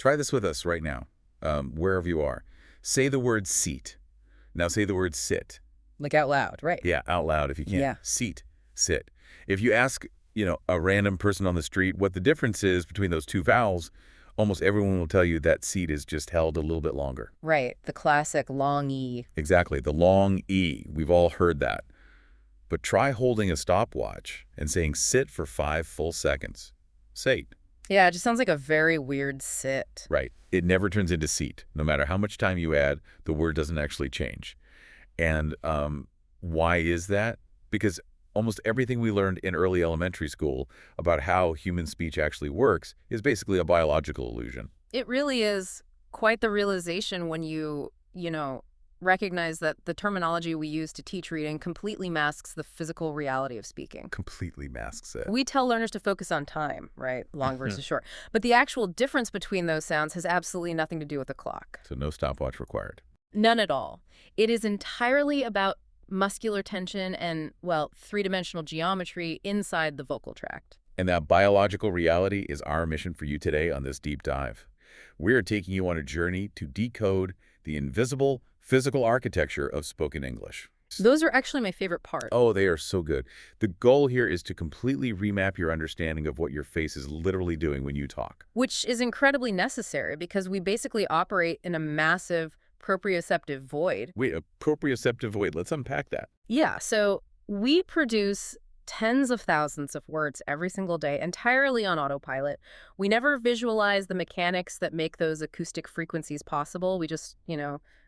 Try this with us right now, wherever you are. Say the word seat. Now say the word sit. Like out loud, right? Yeah, out loud if you can. Yeah. Seat, sit. If you ask, a random person on the street what the difference is between those two vowels, almost everyone will tell you that seat is just held a little bit longer. Right. The classic long E. Exactly, the long E. We've all heard that. But try holding a stopwatch and saying sit for 5 full seconds. Sate. Yeah, it just sounds like a very weird sit. Right. It never turns into seat. No matter how much time you add, the word doesn't actually change. And why is that? Because almost everything we learned in early elementary school about how human speech actually works is basically a biological illusion. It really is quite the realization when you recognize that the terminology we use to teach reading completely masks the physical reality of speaking. Completely masks it. We tell learners to focus on time, right? Long versus short. But the actual difference between those sounds has absolutely nothing to do with the clock. So no stopwatch required. None at all. It is entirely about muscular tension and, well, three-dimensional geometry inside the vocal tract. And that biological reality is our mission for you today on this deep dive. We are taking you on a journey to decode the invisible physical architecture of spoken English. Those are actually my favorite part. Oh, they are so good. The goal here is to completely remap your understanding of what your face is literally doing when you talk. Which is incredibly necessary because we basically operate in a massive proprioceptive void. Wait, a proprioceptive void. Let's unpack that. Yeah, so we produce tens of thousands of words every single day entirely on autopilot. We never visualize the mechanics that make those acoustic frequencies possible. We just,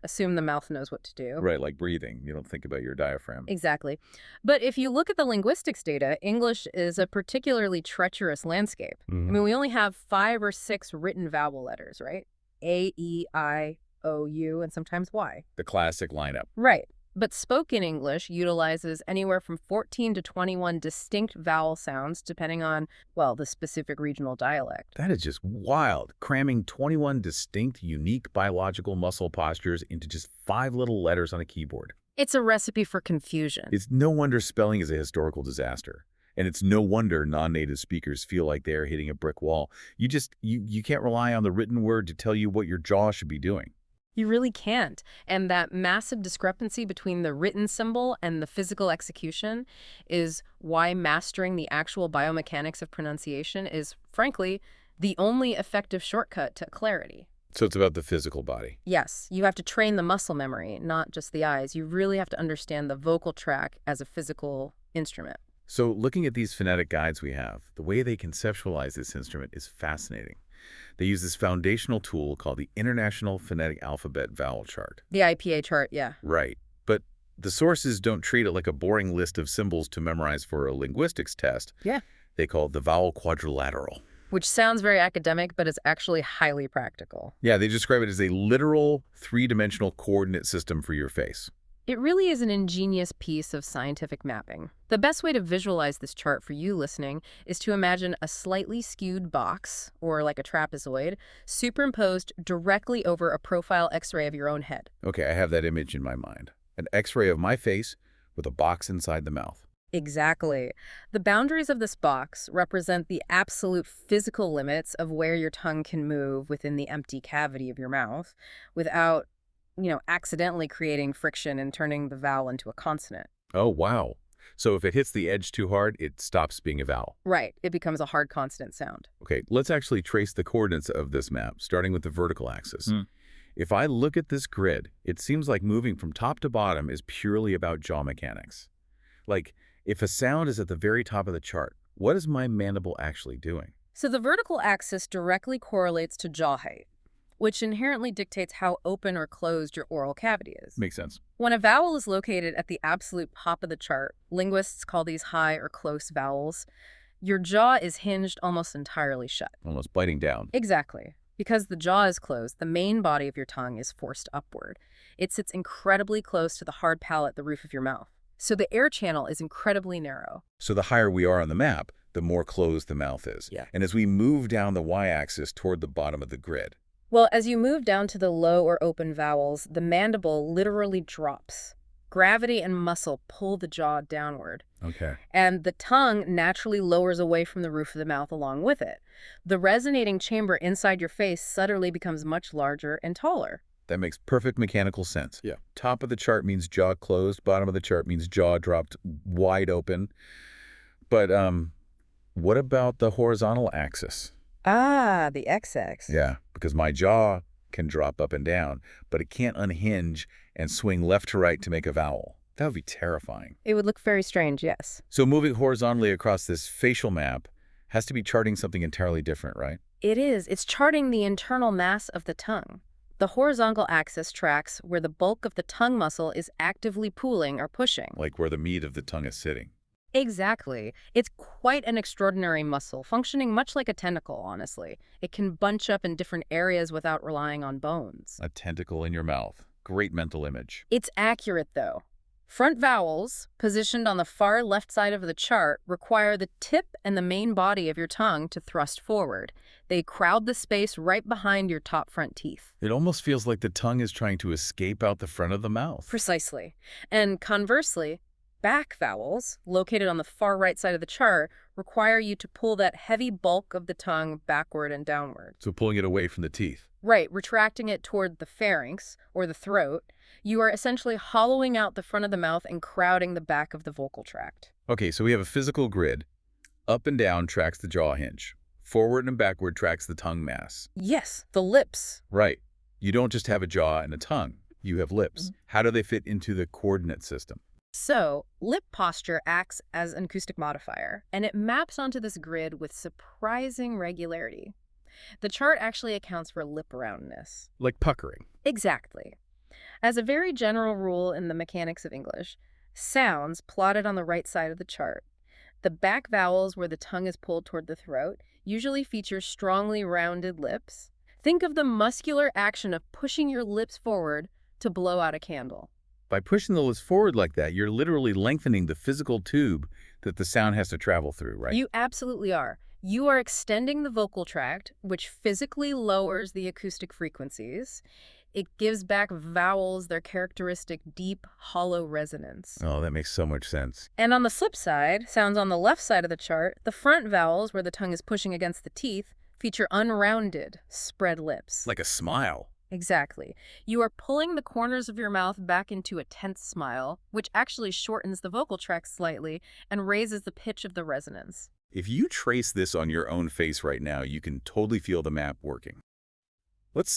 assume the mouth knows what to do. Right, like breathing. You don't think about your diaphragm. Exactly. But if you look at the linguistics data, English is a particularly treacherous landscape. I mean, we only have 5 or 6 written vowel letters, right? A, E, I, O, U, and sometimes Y. The classic lineup. Right. But spoken English utilizes anywhere from 14 to 21 distinct vowel sounds depending on, well, the specific regional dialect. That is just wild, cramming 21 distinct, unique biological muscle postures into just 5 little letters on a keyboard. It's a recipe for confusion. It's no wonder spelling is a historical disaster. And it's no wonder non-native speakers feel like they're hitting a brick wall. You can't rely on the written word to tell you what your jaw should be doing. You really can't. And that massive discrepancy between the written symbol and the physical execution is why mastering the actual biomechanics of pronunciation is, frankly, the only effective shortcut to clarity. So it's about the physical body. Yes, you have to train the muscle memory, not just the eyes. You really have to understand the vocal tract as a physical instrument. So looking at these phonetic guides we have, the way they conceptualize this instrument is fascinating. They use this foundational tool called the International Phonetic Alphabet Vowel Chart. The IPA chart, yeah. Right. But the sources don't treat it like a boring list of symbols to memorize for a linguistics test. Yeah. They call it the vowel quadrilateral. Which sounds very academic, but it's actually highly practical. Yeah, they describe it as a literal 3-dimensional coordinate system for your face. It really is an ingenious piece of scientific mapping. The best way to visualize this chart for you listening is to imagine a slightly skewed box, or like a trapezoid, superimposed directly over a profile X-ray of your own head. Okay, I have that image in my mind. An X-ray of my face with a box inside the mouth. Exactly. The boundaries of this box represent the absolute physical limits of where your tongue can move within the empty cavity of your mouth without accidentally creating friction and turning the vowel into a consonant. Oh, wow. So if it hits the edge too hard, it stops being a vowel. Right. It becomes a hard consonant sound. Okay, let's actually trace the coordinates of this map, starting with the vertical axis. If I look at this grid, it seems like moving from top to bottom is purely about jaw mechanics. Like, if a sound is at the very top of the chart, what is my mandible actually doing? So the vertical axis directly correlates to jaw height, which inherently dictates how open or closed your oral cavity is. Makes sense. When a vowel is located at the absolute top of the chart, linguists call these high or close vowels, your jaw is hinged almost entirely shut. Almost biting down. Exactly. Because the jaw is closed, the main body of your tongue is forced upward. It sits incredibly close to the hard palate, the roof of your mouth. So the air channel is incredibly narrow. So the higher we are on the map, the more closed the mouth is. Yeah. And as we move down the y-axis toward the bottom of the grid, Well, as you move down to the low or open vowels, the mandible literally drops, Gravity and muscle pull the jaw downward, Okay. and the tongue naturally lowers away from the roof of the mouth along with it. The resonating chamber inside your face suddenly becomes much larger and taller. That makes perfect mechanical sense. Yeah. Top of the chart means jaw closed. Bottom of the chart means jaw dropped wide open. But what about the horizontal axis? Ah, the XX. Yeah, because my jaw can drop up and down, but it can't unhinge and swing left to right to make a vowel. That would be terrifying. It would look very strange, yes. So moving horizontally across this facial map has to be charting something entirely different, right? It is. It's charting the internal mass of the tongue. The horizontal axis tracks where the bulk of the tongue muscle is actively pulling or pushing. Like where the meat of the tongue is sitting. Exactly. It's quite an extraordinary muscle, functioning much like a tentacle, honestly. It can bunch up in different areas without relying on bones. A tentacle in your mouth. Great mental image. It's accurate, though. Front vowels, positioned on the far left side of the chart, require the tip and the main body of your tongue to thrust forward. They crowd the space right behind your top front teeth. It almost feels like the tongue is trying to escape out the front of the mouth. Precisely. And conversely, back vowels, located on the far right side of the chart, require you to pull that heavy bulk of the tongue backward and downward. So pulling it away from the teeth. Right, retracting it toward the pharynx, or the throat. You are essentially hollowing out the front of the mouth and crowding the back of the vocal tract. Okay, so we have a physical grid. Up and down tracks the jaw hinge. Forward and backward tracks the tongue mass. Yes, the lips. Right. You don't just have a jaw and a tongue. You have lips. How do they fit into the coordinate system? So, lip posture acts as an acoustic modifier, and it maps onto this grid with surprising regularity. The chart actually accounts for lip roundness. Like puckering. Exactly. As a very general rule in the mechanics of English, sounds plotted on the right side of the chart. The back vowels where the tongue is pulled toward the throat usually feature strongly rounded lips. Think of the muscular action of pushing your lips forward to blow out a candle. By pushing the lips forward like that, you're literally lengthening the physical tube that the sound has to travel through, right? You absolutely are. You are extending the vocal tract, which physically lowers the acoustic frequencies. It gives back vowels their characteristic deep, hollow resonance. Oh, that makes so much sense. And on the flip side, sounds on the left side of the chart, the front vowels, where the tongue is pushing against the teeth, feature unrounded, spread lips. Like a smile. Exactly. You are pulling the corners of your mouth back into a tense smile, which actually shortens the vocal tract slightly and raises the pitch of the resonance. If you trace this on your own face right now, you can totally feel the map working. Let's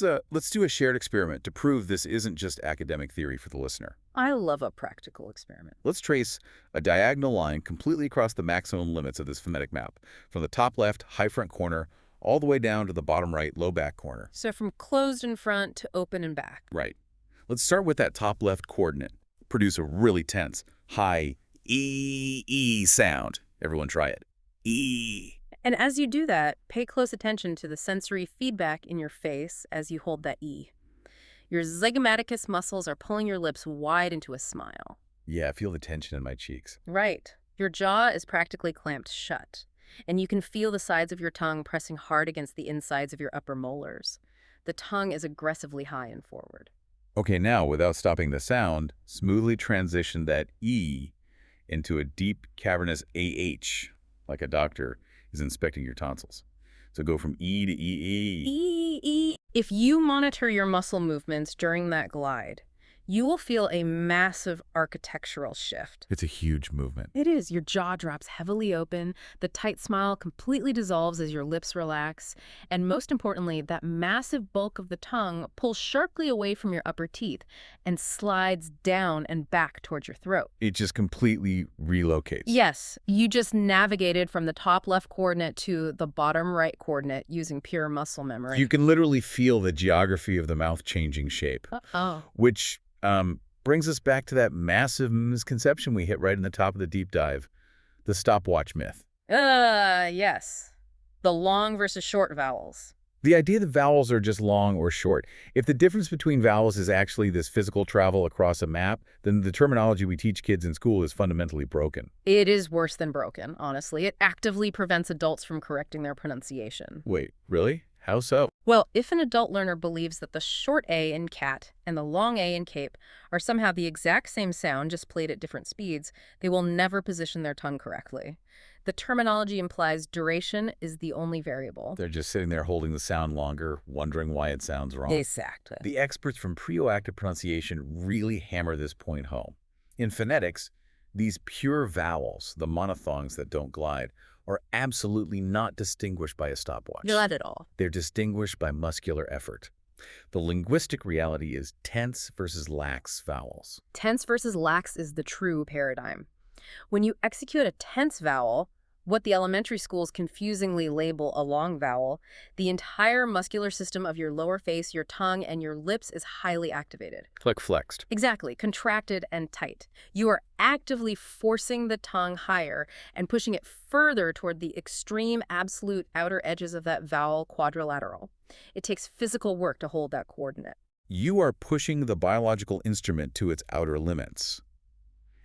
do a shared experiment to prove this isn't just academic theory for the listener. I love a practical experiment. Let's trace a diagonal line completely across the maximum limits of this phonetic map, from the top left, high front corner, all the way down to the bottom right, low back corner. So from closed in front to open in back. Right. Let's start with that top left coordinate. Produce a really tense, high E sound. Everyone try it. E. And as you do that, pay close attention to the sensory feedback in your face as you hold that E. Your zygomaticus muscles are pulling your lips wide into a smile. Yeah, I feel the tension in my cheeks. Right. Your jaw is practically clamped shut, and you can feel the sides of your tongue pressing hard against the insides of your upper molars. The tongue is aggressively high and forward. Okay, now, without stopping the sound, smoothly transition that E into a deep, cavernous AH, like a doctor is inspecting your tonsils. So go from E to EE. If you monitor your muscle movements during that glide, you will feel a massive architectural shift. It's a huge movement. It is. Your jaw drops heavily open, the tight smile completely dissolves as your lips relax, and most importantly, that massive bulk of the tongue pulls sharply away from your upper teeth and slides down and back towards your throat. It just completely relocates. Yes, you just navigated from the top left coordinate to the bottom right coordinate using pure muscle memory. You can literally feel the geography of the mouth changing shape, which brings us back to that massive misconception we hit right in the top of the deep dive, the stopwatch myth. Yes. The long versus short vowels. The idea that vowels are just long or short. If the difference between vowels is actually this physical travel across a map, then the terminology we teach kids in school is fundamentally broken. It is worse than broken, honestly. It actively prevents adults from correcting their pronunciation. Wait, really? How so? Well, if an adult learner believes that the short A in cat and the long A in cape are somehow the exact same sound, just played at different speeds, they will never position their tongue correctly. The terminology implies duration is the only variable. They're just sitting there holding the sound longer, wondering why it sounds wrong. Exactly. The experts from Preoactive Pronunciation really hammer this point home. In phonetics, these pure vowels, the monophthongs that don't glide, are absolutely not distinguished by a stopwatch. Not at all. They're distinguished by muscular effort. The linguistic reality is tense versus lax vowels. Tense versus lax is the true paradigm. When you execute a tense vowel, what the elementary schools confusingly label a long vowel, the entire muscular system of your lower face, your tongue, and your lips is highly activated. Like flexed. Exactly, contracted and tight. You are actively forcing the tongue higher and pushing it further toward the extreme absolute outer edges of that vowel quadrilateral. It takes physical work to hold that coordinate. You are pushing the biological instrument to its outer limits.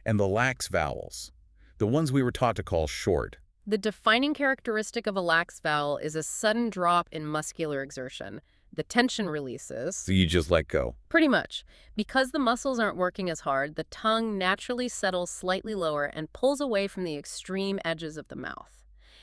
And the lax vowels, the ones we were taught to call short. The defining characteristic of a lax vowel is a sudden drop in muscular exertion. The tension releases. So you just let go. Pretty much. Because the muscles aren't working as hard, the tongue naturally settles slightly lower and pulls away from the extreme edges of the mouth.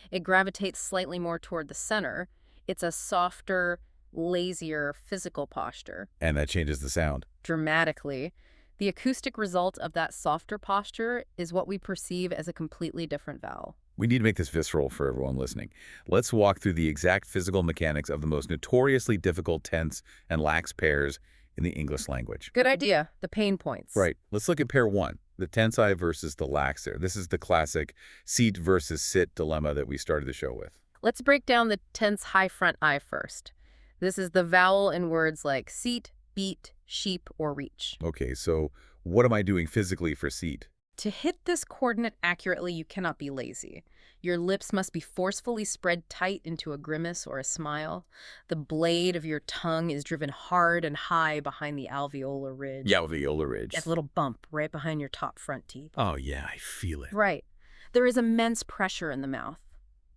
It gravitates slightly more toward the center. It's a softer, lazier physical posture. And that changes the sound. Dramatically. The acoustic result of that softer posture is what we perceive as a completely different vowel. We need to make this visceral for everyone listening. Let's walk through the exact physical mechanics of the most notoriously difficult tense and lax pairs in the English language. Good idea. The pain points. Right. Let's look at pair one, the tense I versus the lax there. This is the classic seat versus sit dilemma that we started the show with. Let's break down the tense high front I first. This is the vowel in words like seat, beat, sheep, or reach. Okay, so what am I doing physically for seat? To hit this coordinate accurately, you cannot be lazy. Your lips must be forcefully spread tight into a grimace or a smile. The blade of your tongue is driven hard and high behind the alveolar ridge. Yeah, with the alveolar ridge. That little bump right behind your top front teeth. Oh, yeah, I feel it. Right. There is immense pressure in the mouth.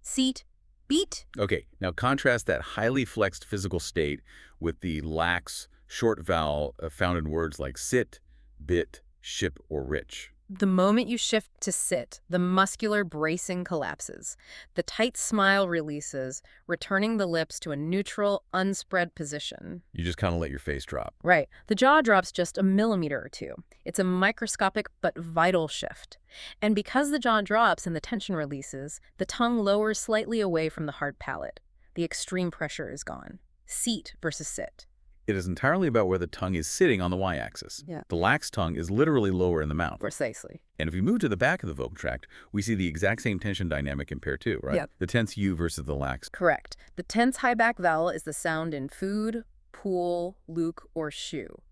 Seat, beat. Okay, now contrast that highly flexed physical state with the lax, short vowel found in words like sit, bit, ship, or rich. The moment you shift to sit, the muscular bracing collapses. The tight smile releases, returning the lips to a neutral, unspread position. You just kind of let your face drop. Right. The jaw drops just a millimeter or two. It's a microscopic but vital shift. And because the jaw drops and the tension releases, the tongue lowers slightly away from the hard palate. The extreme pressure is gone. Seat versus sit. It is entirely about where the tongue is sitting on the y-axis. Yeah. The lax tongue is literally lower in the mouth. Precisely. And if we move to the back of the vocal tract, we see the exact same tension dynamic in pair two, right? Yep. The tense U versus the lax. Correct. The tense high back vowel is the sound in food, pool, luke, or shoe.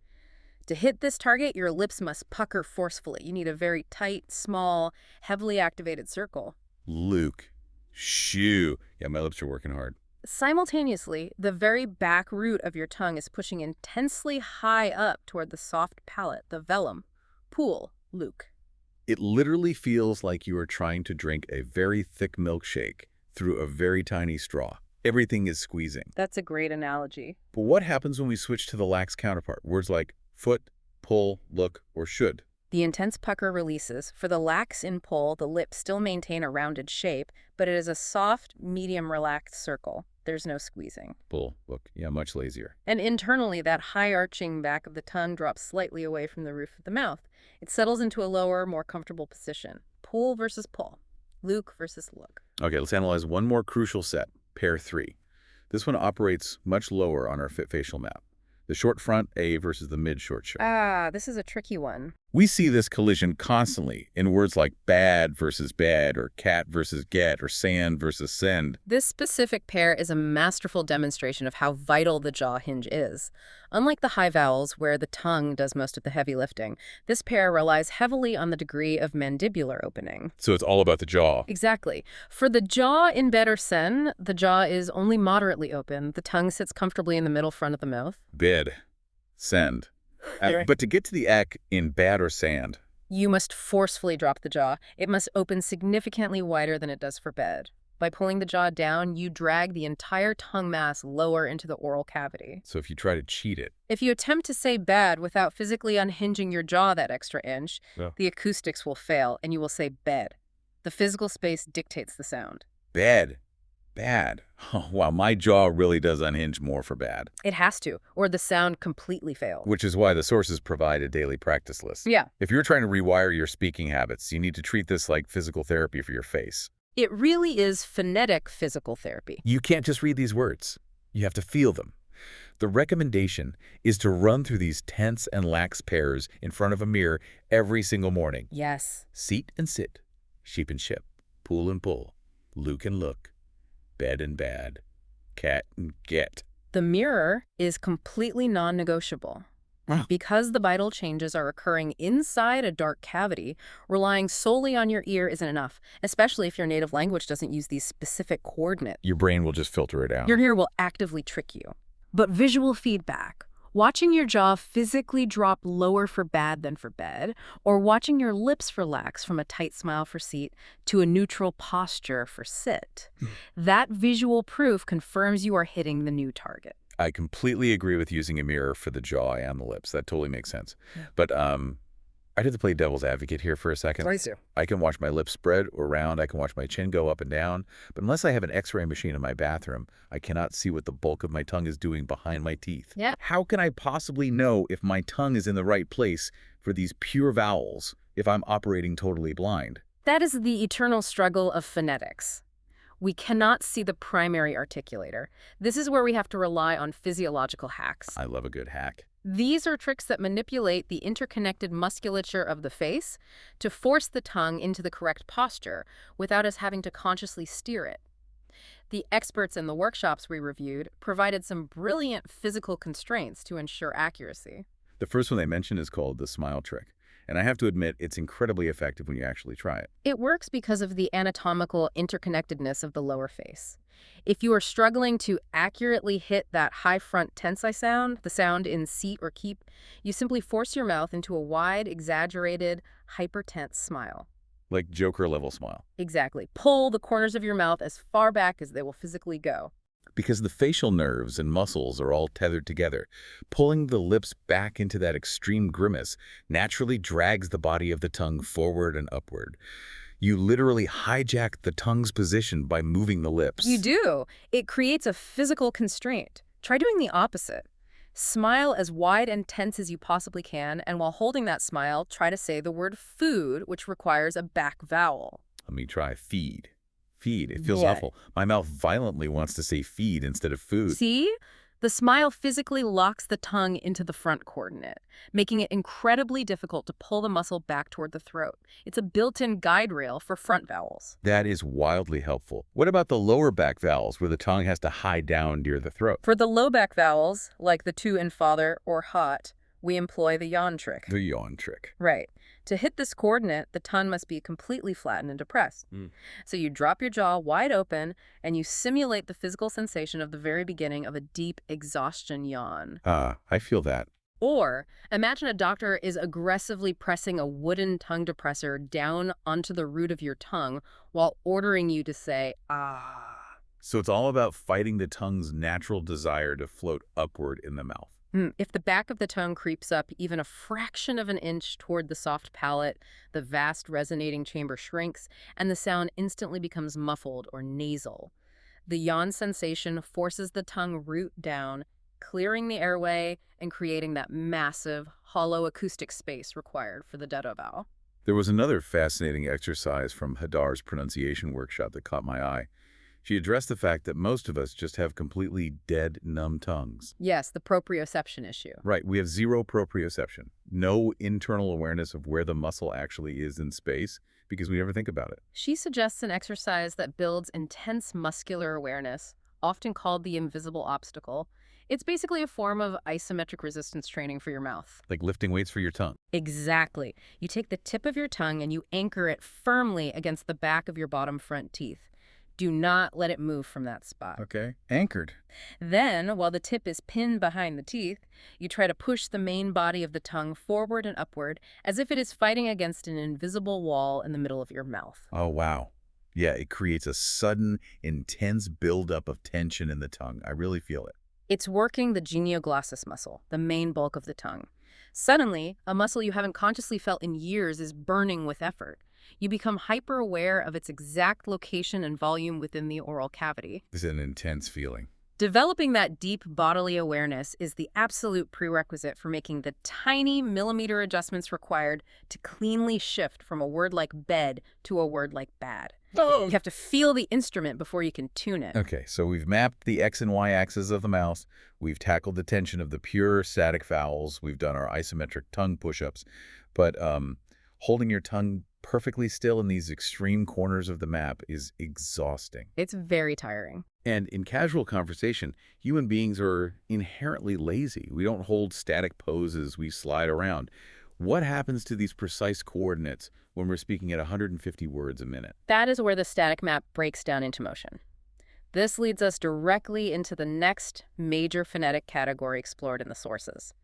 To hit this target, your lips must pucker forcefully. You need a very tight, small, heavily activated circle. Luke. Shoe. Yeah, my lips are working hard. Simultaneously, the very back root of your tongue is pushing intensely high up toward the soft palate, the velum, pool, luke. It literally feels like you are trying to drink a very thick milkshake through a very tiny straw. Everything is squeezing. That's a great analogy. But what happens when we switch to the lax counterpart? Words like foot, pull, look, or should. The intense pucker releases. For the lax in pull, the lips still maintain a rounded shape, but it is a soft, medium relaxed circle. There's no squeezing. Pull, look, yeah, much lazier. And internally, that high arching back of the tongue drops slightly away from the roof of the mouth. It settles into a lower, more comfortable position. Pull versus pull. Luke versus look. Okay, let's analyze one more crucial set, pair three. This one operates much lower on our facial map. The short front A versus the mid-short show. This is a tricky one. We see this collision constantly in words like bad versus bad, or cat versus get, or sand versus send. This specific pair is a masterful demonstration of how vital the jaw hinge is. Unlike the high vowels, where the tongue does most of the heavy lifting, this pair relies heavily on the degree of mandibular opening. So it's all about the jaw. Exactly. For the jaw in bed or sen, the jaw is only moderately open. The tongue sits comfortably in the middle front of the mouth. Bid, send. But to get to the ek in bad or sand, you must forcefully drop the jaw. It must open significantly wider than it does for bed. By pulling the jaw down, you drag the entire tongue mass lower into the oral cavity. So if you try to cheat it. If you attempt to say bad without physically unhinging your jaw that extra inch, Yeah. the acoustics will fail and you will say bed. The physical space dictates the sound. Bad. Bad. Oh, wow, my jaw really does unhinge more for bad. It has to, or the sound completely fails. Which is why the sources provide a daily practice list. Yeah. If you're trying to rewire your speaking habits, you need to treat this like physical therapy for your face. It really is phonetic physical therapy. You can't just read these words. You have to feel them. The recommendation is to run through these tense and lax pairs in front of a mirror every single morning. Yes. Seat and sit, sheep and ship, pool and pull, Luke and look, bed and bad, cat and get. The mirror is completely non-negotiable. Wow. Because the vital changes are occurring inside a dark cavity, relying solely on your ear isn't enough, especially if your native language doesn't use these specific coordinates. Your brain will just filter it out. Your ear will actively trick you. But visual feedback, watching your jaw physically drop lower for bad than for bed, or watching your lips relax from a tight smile for seat to a neutral posture for sit, that visual proof confirms you are hitting the new target. I completely agree with using a mirror for the jaw and the lips. That totally makes sense. Yeah. But I have to play devil's advocate here for a second. Please do. I can watch my lips spread or round. I can watch my chin go up and down. But unless I have an X-ray machine in my bathroom, I cannot see what the bulk of my tongue is doing behind my teeth. Yeah. How can I possibly know if my tongue is in the right place for these pure vowels if I'm operating totally blind? That is the eternal struggle of phonetics. We cannot see the primary articulator. This is where we have to rely on physiological hacks. I love a good hack. These are tricks that manipulate the interconnected musculature of the face to force the tongue into the correct posture without us having to consciously steer it. The experts in the workshops we reviewed provided some brilliant physical constraints to ensure accuracy. The first one they mentioned is called the smile trick. And I have to admit, it's incredibly effective when you actually try it. It works because of the anatomical interconnectedness of the lower face. If you are struggling to accurately hit that high front tensai sound, the sound in seat or keep, you simply force your mouth into a wide, exaggerated, hypertense smile. Like Joker-level smile. Exactly. Pull the corners of your mouth as far back as they will physically go. Because the facial nerves and muscles are all tethered together, pulling the lips back into that extreme grimace naturally drags the body of the tongue forward and upward. You literally hijack the tongue's position by moving the lips. You do. It creates a physical constraint. Try doing the opposite. Smile as wide and tense as you possibly can, and while holding that smile, try to say the word food, which requires a back vowel. Let me try feed. Feed. It feels Yeah. awful. My mouth violently wants to say feed instead of food. See? The smile physically locks the tongue into the front coordinate, making it incredibly difficult to pull the muscle back toward the throat. It's a built-in guide rail for front vowels. That is wildly helpful. What about the lower back vowels where the tongue has to hide down near the throat? For the low back vowels, like the to in father or hot, we employ the yawn trick. The yawn trick. Right. To hit this coordinate, the tongue must be completely flattened and depressed. So you drop your jaw wide open, and you simulate the physical sensation of the very beginning of a deep exhaustion yawn. I feel that. Or imagine a doctor is aggressively pressing a wooden tongue depressor down onto the root of your tongue while ordering you to say, ah. So it's all about fighting the tongue's natural desire to float upward in the mouth. If the back of the tongue creeps up even a fraction of an inch toward the soft palate, the vast resonating chamber shrinks, and the sound instantly becomes muffled or nasal. The yawn sensation forces the tongue root down, clearing the airway and creating that massive, hollow acoustic space required for the deado vowel. There was another fascinating exercise from Hadar's pronunciation workshop that caught my eye. She addressed the fact that most of us just have completely dead, numb tongues. Yes, the proprioception issue. Right, we have zero proprioception, no internal awareness of where the muscle actually is in space because we never think about it. She suggests an exercise that builds intense muscular awareness, often called the invisible obstacle. It's basically a form of isometric resistance training for your mouth. Like lifting weights for your tongue. Exactly. You take the tip of your tongue and you anchor it firmly against the back of your bottom front teeth. Do not let it move from that spot. Okay, anchored. Then, while the tip is pinned behind the teeth, you try to push the main body of the tongue forward and upward as if it is fighting against an invisible wall in the middle of your mouth. Oh, wow. Yeah, it creates a sudden, intense buildup of tension in the tongue. I really feel it. It's working the genioglossus muscle, the main bulk of the tongue. Suddenly, a muscle you haven't consciously felt in years is burning with effort. You become hyper-aware of its exact location and volume within the oral cavity. This is an intense feeling. Developing that deep bodily awareness is the absolute prerequisite for making the tiny millimeter adjustments required to cleanly shift from a word like bed to a word like bad. Oh. You have to feel the instrument before you can tune it. Okay, so we've mapped the X and Y axes of the mouth. We've tackled the tension of the pure static vowels. We've done our isometric tongue push-ups. But holding your tongue perfectly still in these extreme corners of the map is exhausting. It's very tiring. And in casual conversation, human beings are inherently lazy. We don't hold static poses. We slide around. What happens to these precise coordinates when we're speaking at 150 words a minute? That is where the static map breaks down into motion. This leads us directly into the next major phonetic category explored in the sources.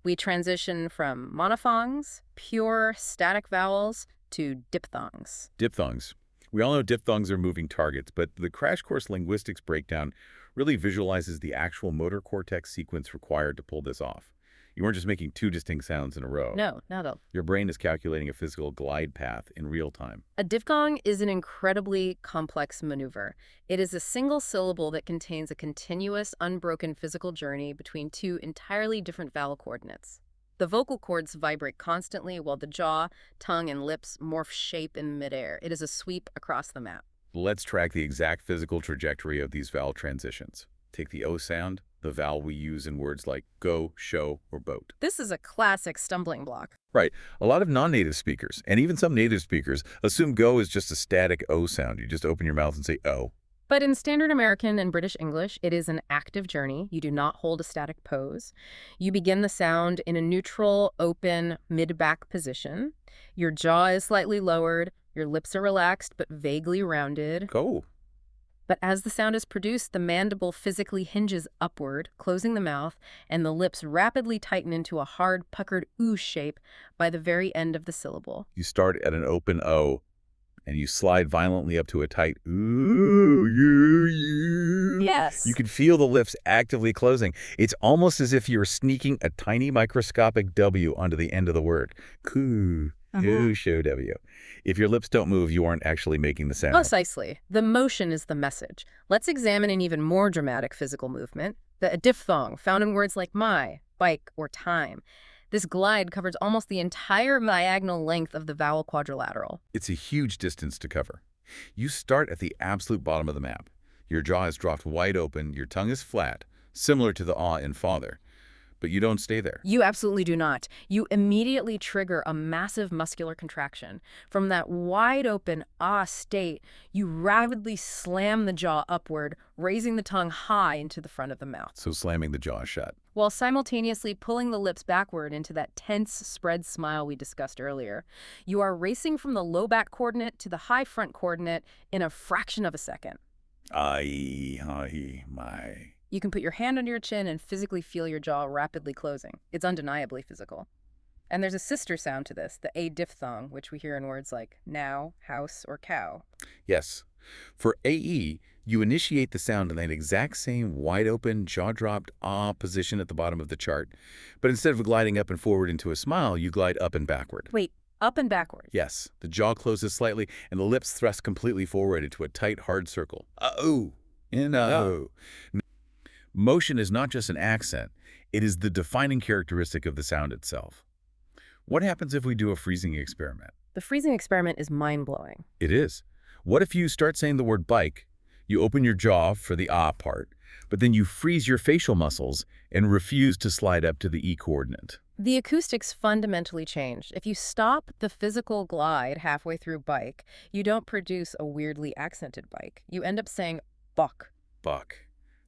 We transition from monophthongs, pure static vowels, to diphthongs. Diphthongs. We all know diphthongs are moving targets, but the Crash Course Linguistics breakdown really visualizes the actual motor cortex sequence required to pull this off. You weren't just making two distinct sounds in a row. No, not at all. Your brain is calculating a physical glide path in real time. A diphthong is an incredibly complex maneuver. It is a single syllable that contains a continuous, unbroken physical journey between two entirely different vowel coordinates. The vocal cords vibrate constantly while the jaw, tongue, and lips morph shape in midair. It is a sweep across the map. Let's track the exact physical trajectory of these vowel transitions. Take the O sound, the vowel we use in words like go, show, or boat. This is a classic stumbling block. Right. A lot of non-native speakers, and even some native speakers, assume go is just a static O sound. You just open your mouth and say O. But in Standard American and British English, it is an active journey. You do not hold a static pose. You begin the sound in a neutral, open, mid-back position. Your jaw is slightly lowered. Your lips are relaxed but vaguely rounded. Go. But as the sound is produced, the mandible physically hinges upward, closing the mouth, and the lips rapidly tighten into a hard, puckered ooh shape by the very end of the syllable. You start at an open O, and you slide violently up to a tight ooh, you. Yes. You can feel the lips actively closing. It's almost as if you're sneaking a tiny microscopic W onto the end of the word. Coo, ooh, show W. If your lips don't move, you aren't actually making the sound. Precisely. The motion is the message. Let's examine an even more dramatic physical movement, the diphthong, found in words like my, bike, or time. This glide covers almost the entire diagonal length of the vowel quadrilateral. It's a huge distance to cover. You start at the absolute bottom of the map. Your jaw is dropped wide open, your tongue is flat, similar to the ah in father. But you don't stay there. You absolutely do not. You immediately trigger a massive muscular contraction. From that wide-open ah state, you rapidly slam the jaw upward, raising the tongue high into the front of the mouth, So slamming the jaw shut. while simultaneously pulling the lips backward into that tense spread smile we discussed earlier. You are racing from the low back coordinate to the high front coordinate in a fraction of a second. My. You can put your hand under your chin and physically feel your jaw rapidly closing. It's undeniably physical. And there's a sister sound to this, the A diphthong, which we hear in words like now, house, or cow. Yes. For AE, you initiate the sound in that exact same wide-open, jaw-dropped ah position at the bottom of the chart. But instead of gliding up and forward into a smile, you glide up and backward. Wait, up and backward? Yes. The jaw closes slightly, and the lips thrust completely forward into a tight, hard circle. Uh-oh. In a-oh. Motion is not just an accent. It is the defining characteristic of the sound itself. What happens if we do a freezing experiment? The freezing experiment is mind-blowing. It is. What if you start saying the word bike, you open your jaw for the ah part, but then you freeze your facial muscles and refuse to slide up to the E coordinate? The acoustics fundamentally change. If you stop the physical glide halfway through bike, you don't produce a weirdly accented bike. You end up saying buck. Buck.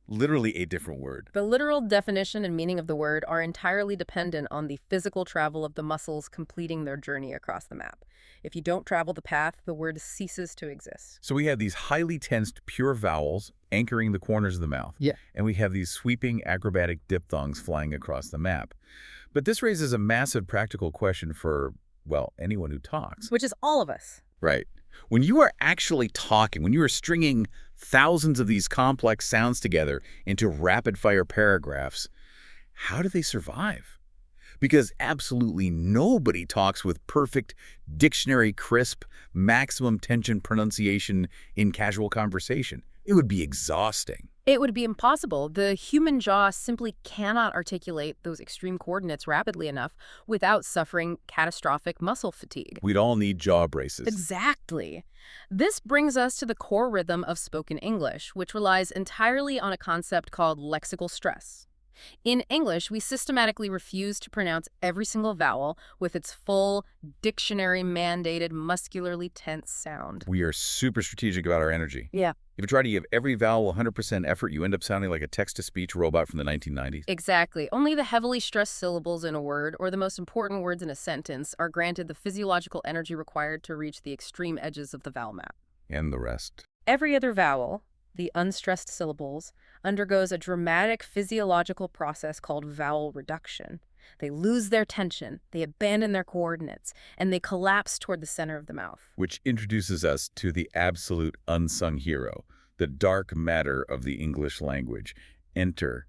Literally a different word. The literal definition and meaning of the word are entirely dependent on the physical travel of the muscles completing their journey across the map. If you don't travel the path, the word ceases to exist. So we have these highly tensed pure vowels anchoring the corners of the mouth. Yeah. And we have these sweeping acrobatic diphthongs flying across the map. But this raises a massive practical question for, well, anyone who talks. Which is all of us. Right. When you are actually talking, when you are stringing thousands of these complex sounds together into rapid-fire paragraphs, how do they survive? Because absolutely nobody talks with perfect, dictionary crisp, maximum tension pronunciation in casual conversation. It would be exhausting. It would be impossible. The human jaw simply cannot articulate those extreme coordinates rapidly enough without suffering catastrophic muscle fatigue. We'd all need jaw braces. Exactly. This brings us to the core rhythm of spoken English, which relies entirely on a concept called lexical stress. In English, we systematically refuse to pronounce every single vowel with its full, dictionary-mandated, muscularly tense sound. We are super strategic about our energy. Yeah. If you try to give every vowel 100% effort, you end up sounding like a text-to-speech robot from the 1990s. Exactly. Only the heavily stressed syllables in a word, or the most important words in a sentence, are granted the physiological energy required to reach the extreme edges of the vowel map. And the rest. Every other vowel, the unstressed syllables, undergoes a dramatic physiological process called vowel reduction. They lose their tension, they abandon their coordinates, and they collapse toward the center of the mouth. Which introduces us to the absolute unsung hero, the dark matter of the English language. Enter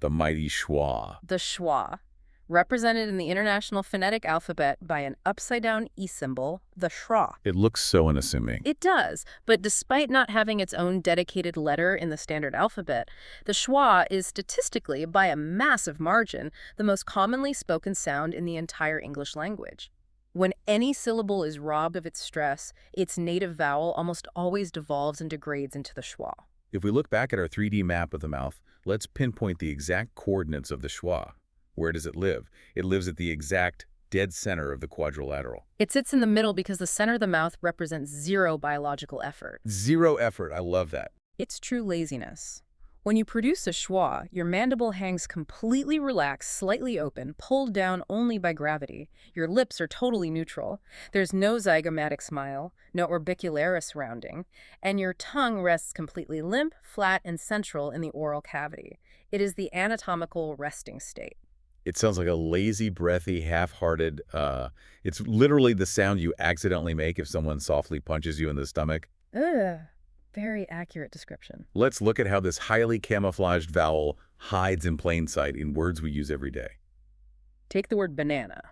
the mighty schwa. The schwa, represented in the International Phonetic Alphabet by an upside-down E symbol, the schra. It looks so unassuming. It does, but despite not having its own dedicated letter in the standard alphabet, the schwa is statistically, by a massive margin, the most commonly spoken sound in the entire English language. When any syllable is robbed of its stress, its native vowel almost always devolves and degrades into the schwa. If we look back at our 3D map of the mouth, let's pinpoint the exact coordinates of the schwa. Where does it live? It lives at the exact dead center of the quadrilateral. It sits in the middle because the center of the mouth represents zero biological effort. Zero effort. I love that. It's true laziness. When you produce a schwa, your mandible hangs completely relaxed, slightly open, pulled down only by gravity. Your lips are totally neutral. There's no zygomatic smile, no orbicularis rounding, and your tongue rests completely limp, flat, and central in the oral cavity. It is the anatomical resting state. It sounds like a lazy, breathy, half-hearted, it's literally the sound you accidentally make if someone softly punches you in the stomach. Ugh. Very accurate description. Let's look at how this highly camouflaged vowel hides in plain sight in words we use every day. Take the word banana.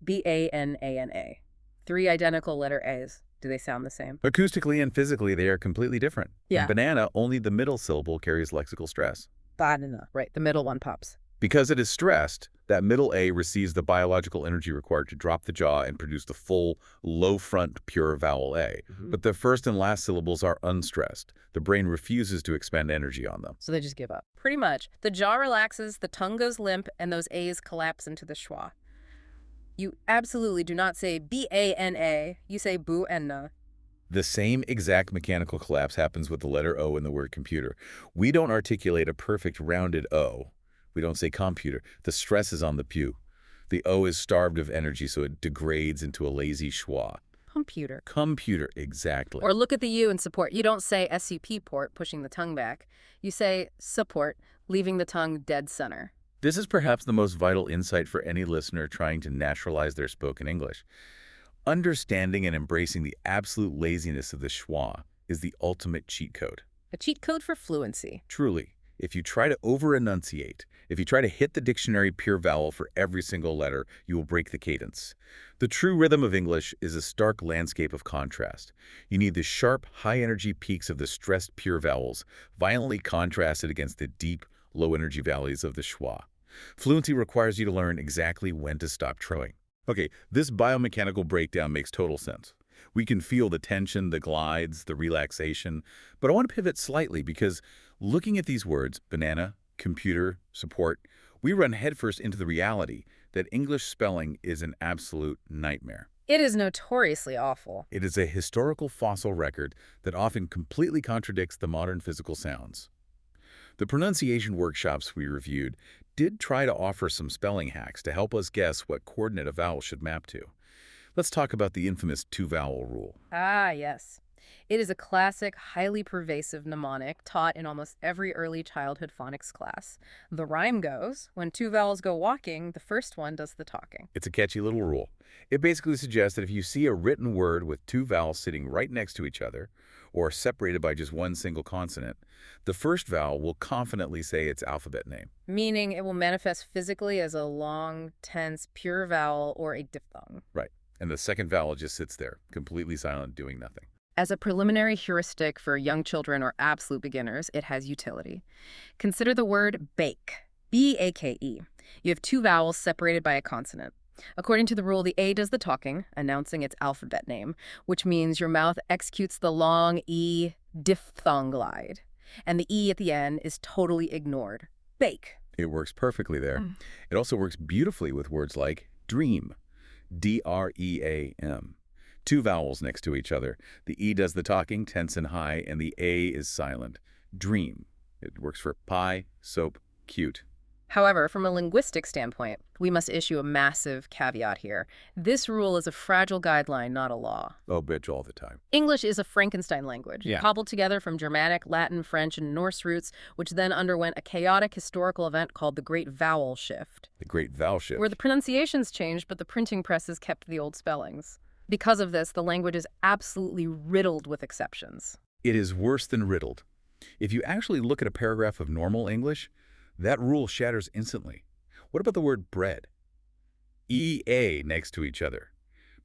B-A-N-A-N-A. 3 identical letter A's. Do they sound the same? Acoustically and physically, they are completely different. Yeah. In banana, only the middle syllable carries lexical stress. Banana. Right, the middle one pops. Because it is stressed, that middle A receives the biological energy required to drop the jaw and produce the full, low-front, pure vowel A. But the first and last syllables are unstressed. The brain refuses to expend energy on them. So they just give up. Pretty much. The jaw relaxes, the tongue goes limp, and those A's collapse into the schwa. You absolutely do not say B-A-N-A. You say boo-enna. The same exact mechanical collapse happens with the letter O in the word computer. We don't articulate a perfect rounded O. We don't say computer. The stress is on the pu. The O is starved of energy, so it degrades into a lazy schwa. Computer. Computer, exactly. Or look at the U in support. You don't say SUP port, pushing the tongue back. You say support, leaving the tongue dead center. This is perhaps the most vital insight for any listener trying to naturalize their spoken English. Understanding and embracing the absolute laziness of the schwa is the ultimate cheat code. A cheat code for fluency. Truly. If you try to over-enunciate, if you try to hit the dictionary pure vowel for every single letter, you will break the cadence. The true rhythm of English is a stark landscape of contrast. You need the sharp, high-energy peaks of the stressed pure vowels, violently contrasted against the deep, low-energy valleys of the schwa. Fluency requires you to learn exactly when to stop trilling. Okay, this biomechanical breakdown makes total sense. We can feel the tension, the glides, the relaxation, but I want to pivot slightly because looking at these words, banana, computer, support, we run headfirst into the reality that English spelling is an absolute nightmare. It is notoriously awful. It is a historical fossil record that often completely contradicts the modern physical sounds. The pronunciation workshops we reviewed did try to offer some spelling hacks to help us guess what coordinate a vowel should map to. Let's talk about the infamous two-vowel rule. Ah, yes. It is a classic, highly pervasive mnemonic taught in almost every early childhood phonics class. The rhyme goes, when two vowels go walking, the first one does the talking. It's a catchy little rule. It basically suggests that if you see a written word with two vowels sitting right next to each other, or separated by just one single consonant, the first vowel will confidently say its alphabet name. Meaning it will manifest physically as a long, tense, pure vowel or a diphthong. Right. And the second vowel just sits there, completely silent, doing nothing. As a preliminary heuristic for young children or absolute beginners, it has utility. Consider the word bake, B-A-K-E. You have two vowels separated by a consonant. According to the rule, the A does the talking, announcing its alphabet name, which means your mouth executes the long E diphthong glide, and the E at the end is totally ignored. Bake. It works perfectly there. It also works beautifully with words like dream, D-R-E-A-M. Two vowels next to each other. The E does the talking, tense and high, and the A is silent. Dream. It works for pie, soap, cute. However, from a linguistic standpoint, we must issue a massive caveat here. This rule is a fragile guideline, not a law. Oh, bitch, all the time. English is a Frankenstein language, Yeah. cobbled together from Germanic, Latin, French, and Norse roots, which then underwent a chaotic historical event called the Great Vowel Shift, The great vowel shift. where the pronunciations changed, but the printing presses kept the old spellings. Because of this, the language is absolutely riddled with exceptions. It is worse than riddled. If you actually look at a paragraph of normal English, that rule shatters instantly. What about the word bread? E-A next to each other.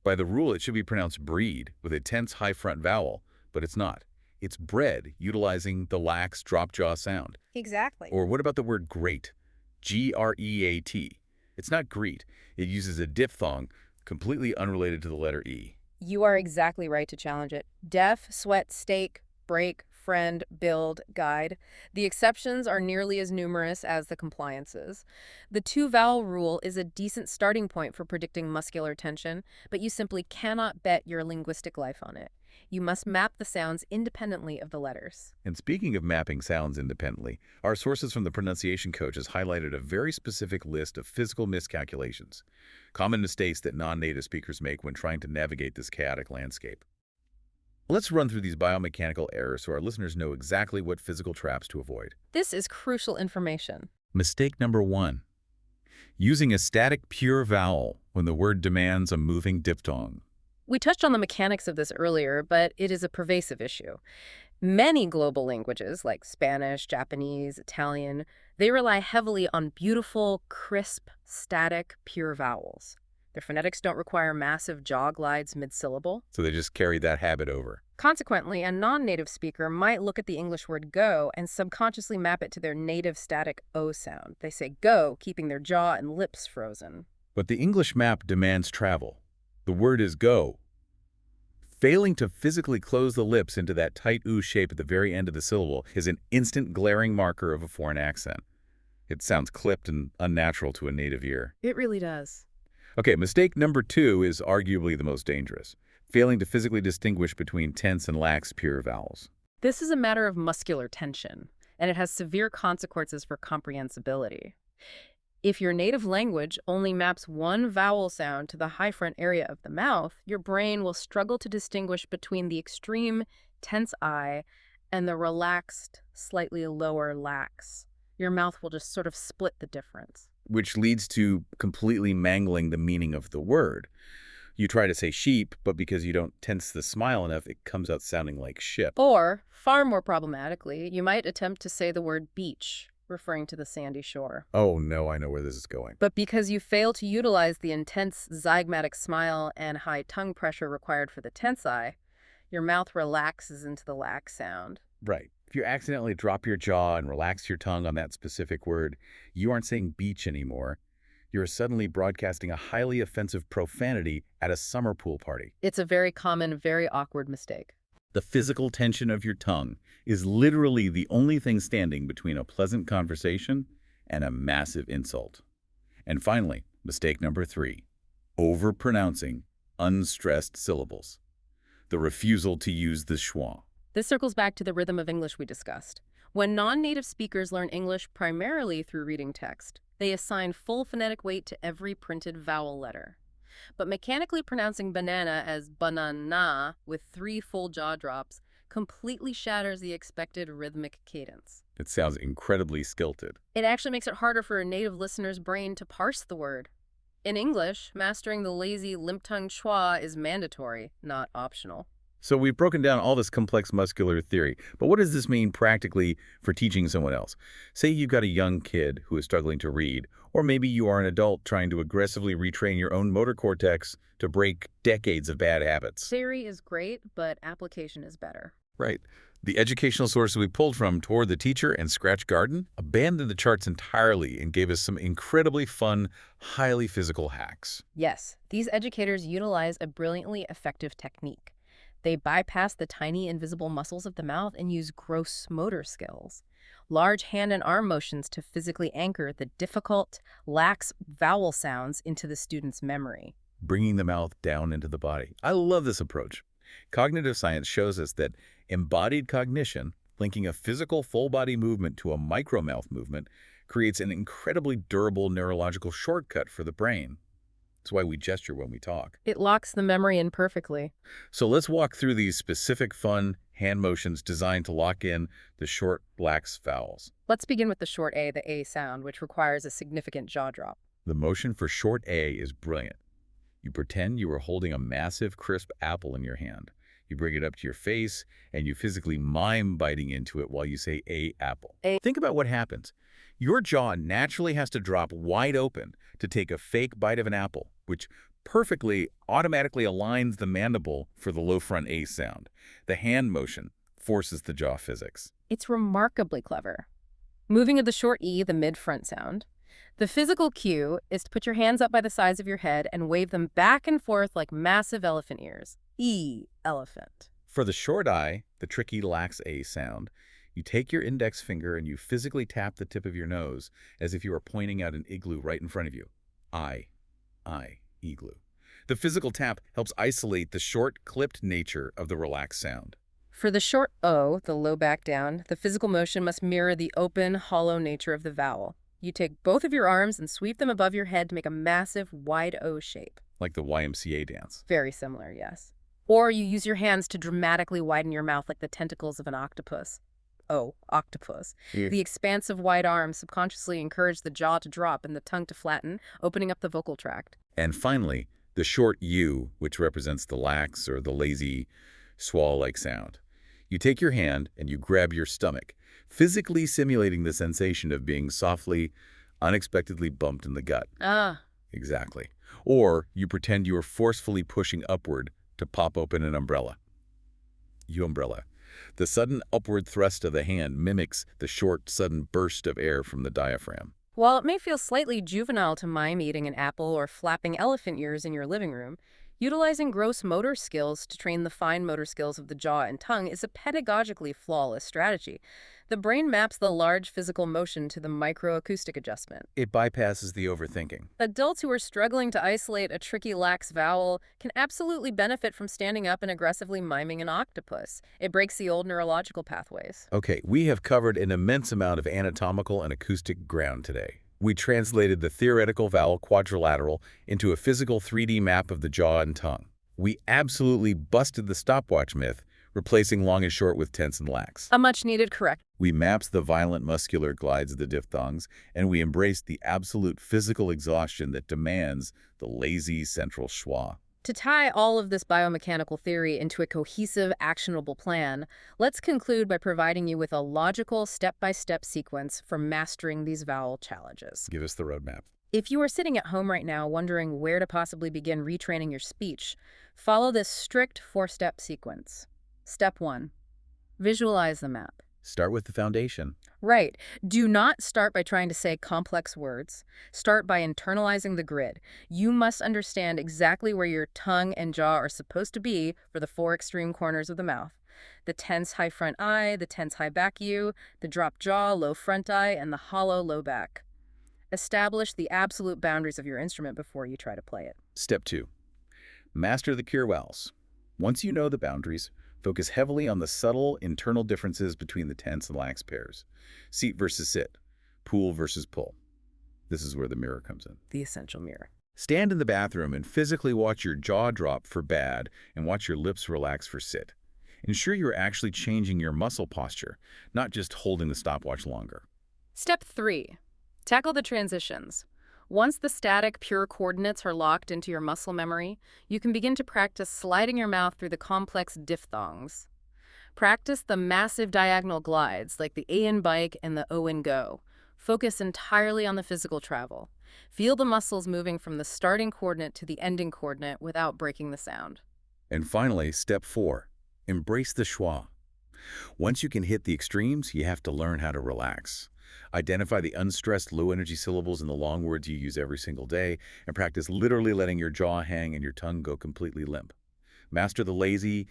By the rule, it should be pronounced breed with a tense high front vowel, but it's not. It's bread, utilizing the lax drop jaw sound. Exactly. Or what about the word great? G-R-E-A-T. It's not greet. It uses a diphthong, completely unrelated to the letter E. You are exactly right to challenge it. Def, sweat, stake, break, friend, build, guide. The exceptions are nearly as numerous as the compliances. The two-vowel rule is a decent starting point for predicting muscular tension, but you simply cannot bet your linguistic life on it. You must map the sounds independently of the letters. And speaking of mapping sounds independently, our sources from the pronunciation coach has highlighted a very specific list of physical miscalculations, common mistakes that non-native speakers make when trying to navigate this chaotic landscape. Let's run through these biomechanical errors so our listeners know exactly what physical traps to avoid. This is crucial information. Mistake number 1. Using a static pure vowel when the word demands a moving diphthong. We touched on the mechanics of this earlier, but it is a pervasive issue. Many global languages, like Spanish, Japanese, Italian, they rely heavily on beautiful, crisp, static, pure vowels. Their phonetics don't require massive jaw glides mid-syllable. So they just carry that habit over. Consequently, a non-native speaker might look at the English word go and subconsciously map it to their native static O sound. They say go, keeping their jaw and lips frozen. But the English map demands travel. The word is go. Failing to physically close the lips into that tight oo shape at the very end of the syllable is an instant glaring marker of a foreign accent. It sounds clipped and unnatural to a native ear. It really does. Okay, mistake number 2 is arguably the most dangerous, failing to physically distinguish between tense and lax pure vowels. This is a matter of muscular tension, and it has severe consequences for comprehensibility. If your native language only maps one vowel sound to the high front area of the mouth, your brain will struggle to distinguish between the extreme tense I and the relaxed, slightly lower lax. Your mouth will just sort of split the difference. Which leads to completely mangling the meaning of the word. You try to say sheep, but because you don't tense the smile enough, it comes out sounding like ship. Or, far more problematically, you might attempt to say the word beach, referring to the sandy shore. Oh no, I know where this is going. But because you fail to utilize the intense zygmatic smile and high tongue pressure required for the tense I, your mouth relaxes into the lax sound. Right. If you accidentally drop your jaw and relax your tongue on that specific word, you aren't saying beach anymore. You're suddenly broadcasting a highly offensive profanity at a summer pool party. It's a very common, very awkward mistake. The physical tension of your tongue is literally the only thing standing between a pleasant conversation and a massive insult. And finally, mistake number 3, overpronouncing unstressed syllables. The refusal to use the schwa. This circles back to the rhythm of English we discussed. When non-native speakers learn English primarily through reading text, they assign full phonetic weight to every printed vowel letter. But mechanically pronouncing banana as banana with 3 full jaw drops completely shatters the expected rhythmic cadence. It sounds incredibly stilted. It actually makes it harder for a native listener's brain to parse the word. In English, mastering the lazy, limp-tongued schwa is mandatory, not optional. So we've broken down all this complex muscular theory, but what does this mean practically for teaching someone else? Say you've got a young kid who is struggling to read, or maybe you are an adult trying to aggressively retrain your own motor cortex to break decades of bad habits. Theory is great, but application is better. Right. The educational sources we pulled from Toward the Teacher and Scratch Garden abandoned the charts entirely and gave us some incredibly fun, highly physical hacks. Yes, these educators utilize a brilliantly effective technique. They bypass the tiny invisible muscles of the mouth and use gross motor skills. Large hand and arm motions to physically anchor the difficult, lax vowel sounds into the student's memory. Bringing the mouth down into the body. I love this approach. Cognitive science shows us that embodied cognition, linking a physical full-body movement to a micro-mouth movement, creates an incredibly durable neurological shortcut for the brain. That's why we gesture when we talk. It locks the memory in perfectly. So let's walk through these specific fun hand motions designed to lock in the short, lax vowels. Let's begin with the short A, the A sound, which requires a significant jaw drop. The motion for short A is brilliant. You pretend you are holding a massive, crisp apple in your hand. You bring it up to your face, and you physically mime biting into it while you say A apple. A. Think about what happens. Your jaw naturally has to drop wide open to take a fake bite of an apple, which perfectly automatically aligns the mandible for the low front A sound. The hand motion forces the jaw physics. It's remarkably clever. Moving to the short E, the mid-front sound. The physical cue is to put your hands up by the sides of your head and wave them back and forth like massive elephant ears. E, elephant. For the short I, the tricky lax A sound, you take your index finger and you physically tap the tip of your nose as if you were pointing out an igloo right in front of you. I, igloo. The physical tap helps isolate the short, clipped nature of the relaxed sound. For the short O, the low back down, the physical motion must mirror the open, hollow nature of the vowel. You take both of your arms and sweep them above your head to make a massive, wide O shape. Like the YMCA dance. Very similar, yes. Or you use your hands to dramatically widen your mouth like the tentacles of an octopus. Oh, octopus. Yeah. The expansive wide arms subconsciously encourage the jaw to drop and the tongue to flatten, opening up the vocal tract. And finally, the short U, which represents the lax or the lazy, swallow-like sound. You take your hand and you grab your stomach, physically simulating the sensation of being softly, unexpectedly bumped in the gut. Ah. Exactly. Or you pretend you are forcefully pushing upward to pop open an umbrella. U-umbrella. The sudden upward thrust of the hand mimics the short, sudden burst of air from the diaphragm. While it may feel slightly juvenile to mime eating an apple or flapping elephant ears in your living room, utilizing gross motor skills to train the fine motor skills of the jaw and tongue is a pedagogically flawless strategy. The brain maps the large physical motion to the microacoustic adjustment. It bypasses the overthinking. Adults who are struggling to isolate a tricky lax vowel can absolutely benefit from standing up and aggressively miming an octopus. It breaks the old neurological pathways. Okay, we have covered an immense amount of anatomical and acoustic ground today. We translated the theoretical vowel quadrilateral into a physical 3D map of the jaw and tongue. We absolutely busted the stopwatch myth, replacing long and short with tense and lax. A much-needed correct. We mapped the violent muscular glides of the diphthongs, and we embraced the absolute physical exhaustion that demands the lazy central schwa. To tie all of this biomechanical theory into a cohesive, actionable plan, let's conclude by providing you with a logical, step-by-step sequence for mastering these vowel challenges. Give us the roadmap. If you are sitting at home right now wondering where to possibly begin retraining your speech, follow this strict 4-step sequence. Step 1. Visualize the map. Start with the foundation. Right. Do not start by trying to say complex words. Start by internalizing the grid. You must understand exactly where your tongue and jaw are supposed to be for the 4 extreme corners of the mouth. The tense high front I, the tense high back U, the drop jaw, low front I, and the hollow low back. Establish the absolute boundaries of your instrument before you try to play it. Step 2. Master the cure vowels. Once you know the boundaries, focus heavily on the subtle internal differences between the tense and lax pairs. Seat versus sit. Pull versus pull. This is where the mirror comes in. The essential mirror. Stand in the bathroom and physically watch your jaw drop for bad and watch your lips relax for sit. Ensure you're actually changing your muscle posture, not just holding the stopwatch longer. Step 3. Tackle the transitions. Once the static, pure coordinates are locked into your muscle memory, you can begin to practice sliding your mouth through the complex diphthongs. Practice the massive diagonal glides like the A in bike and the O in go. Focus entirely on the physical travel. Feel the muscles moving from the starting coordinate to the ending coordinate without breaking the sound. And finally, step 4. Embrace the schwa. Once you can hit the extremes, you have to learn how to relax. Identify the unstressed low-energy syllables in the long words you use every single day, and practice literally letting your jaw hang and your tongue go completely limp. Master the lazy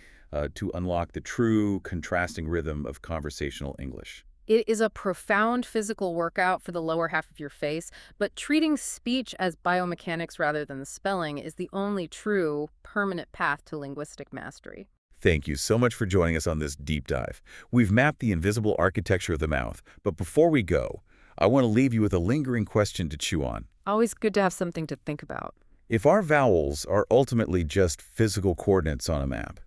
to unlock the true, contrasting rhythm of conversational English. It is a profound physical workout for the lower half of your face, but treating speech as biomechanics rather than the spelling is the only true, permanent path to linguistic mastery. Thank you so much for joining us on this deep dive. We've mapped the invisible architecture of the mouth, but before we go, I want to leave you with a lingering question to chew on. Always good to have something to think about. If our vowels are ultimately just physical coordinates on a map,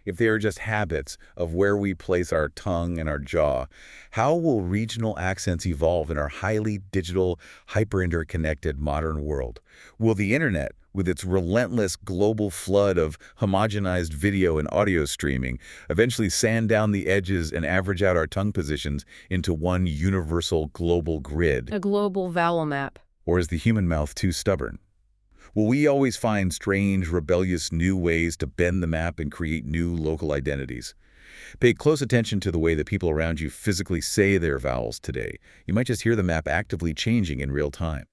if they are just habits of where we place our tongue and our jaw, how will regional accents evolve in our highly digital, hyper-interconnected modern world? Will the internet, with its relentless global flood of homogenized video and audio streaming, eventually sand down the edges and average out our tongue positions into one universal global grid? A global vowel map. Or is the human mouth too stubborn? Will we always find strange, rebellious new ways to bend the map and create new local identities? Pay close attention to the way that people around you physically say their vowels today. You might just hear the map actively changing in real time.